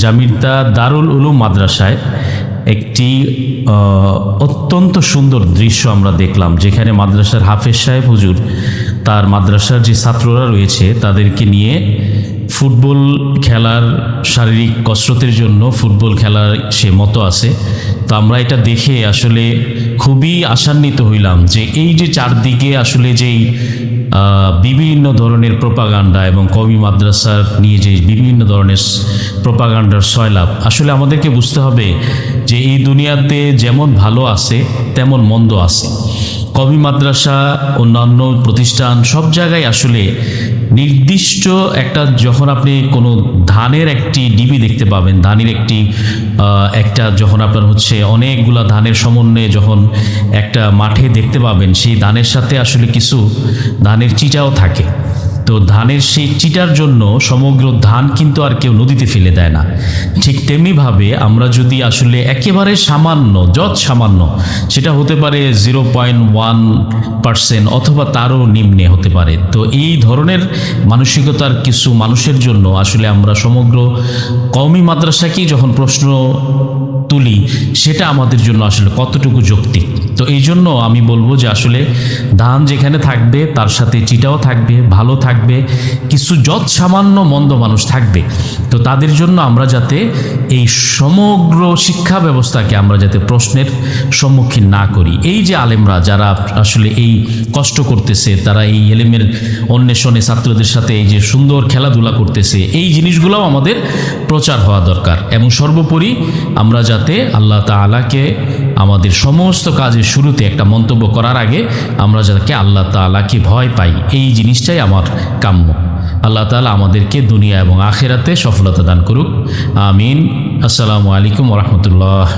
জামিরদা দারুল উলুম মাদ্রাসায় একটি অত্যন্ত সুন্দর দৃশ্য আমরা দেখলাম, যেখানে মাদ্রাসার হাফেজ সাহেব হুজুর তার মাদ্রাসার যে ছাত্ররা রয়েছে তাদেরকে নিয়ে ফুটবল খেলার শারীরিক কসরতের জন্য ফুটবল খেলার সে মতো আছে। তো আমরা এটা দেখে আসলে খুবই আশান্বিত হইলাম যে এই যে চারদিকে আসলে যেই বিভিন্ন ধরনের প্রোপাগান্ডা এবং কওমি মাদ্রাসার নিয়ে যে বিভিন্ন ধরনের প্রোপাগান্ডার সয়লাভ, আসলে আমাদেরকে বুঝতে হবে যে এই দুনিয়াতে যেমন ভালো আছে তেমন মন্দ আছে। কওমি মাদ্রাসা, অন্যান্য প্রতিষ্ঠান, সব জায়গায় আসলে নির্দিষ্ট একটা, যখন আপনি কোনো ধানের একটি ডিবি দেখতে পাবেন, ধানের একটা যখন আপনার হচ্ছে অনেকগুলা ধানের সমন্বয়ে যখন একটা মাঠে দেখতে পাবেন, সেই ধানের সাথে আসলে কিছু ধানের চিটাও থাকে। তো ধানের সেই চিটার জন্য সমগ্র ধান কিন্তু আর কেউ নদীতে ফেলে দেয় না। ঠিক তেমনিভাবে আমরা যদি আসলে একেবারে সামান্য, সামান্য, সেটা হতে পারে 0.1% অথবা তারও নিম্নে হতে পারে, তো এই ধরনের মানসিকতার কিছু মানুষের জন্য আসলে আমরা সমগ্র কওমি মাদ্রাসাকেই যখন প্রশ্ন তুলি, সেটা আমাদের জন্য আসলে কতটুকু যৌক্তিক। তো এই জন্য আমি বলবো যে আসলে ধান যেখানে থাকবে তার সাথে চিটাও থাকবে, ভালো থাকবে, কিছু সামান্য মন্দ মানুষ থাকবে। তো তাদের জন্য আমরা যাতে এই সমগ্র শিক্ষা ব্যবস্থাকে আমরা যাতে প্রশ্নের সম্মুখীন না করি। এই যে আলেমরা যারা আসলে এই কষ্ট করতেছে, তারা এই এলেমের অন্বেষণে ছাত্রদের সাথে এই যে সুন্দর খেলাধুলা করতেছে, এই জিনিসগুলোও আমাদের প্রচার হওয়া দরকার। এবং সর্বোপরি আমরা যাতে আল্লাহ তাআলাকে আমাদের সমস্ত কাজের শুরুতে একটা মন্তব্য করার আগে আমরা যাতে আল্লাহ তাআলাকে ভয় পাই, এই জিনিসটাই আমার কাম্য। আল্লাহ তাআলা আমাদেরকে দুনিয়া এবং আখিরাতে সফলতা দান করুক, আমিন। আসসালামু আলাইকুম ওয়া রাহমাতুল্লাহ।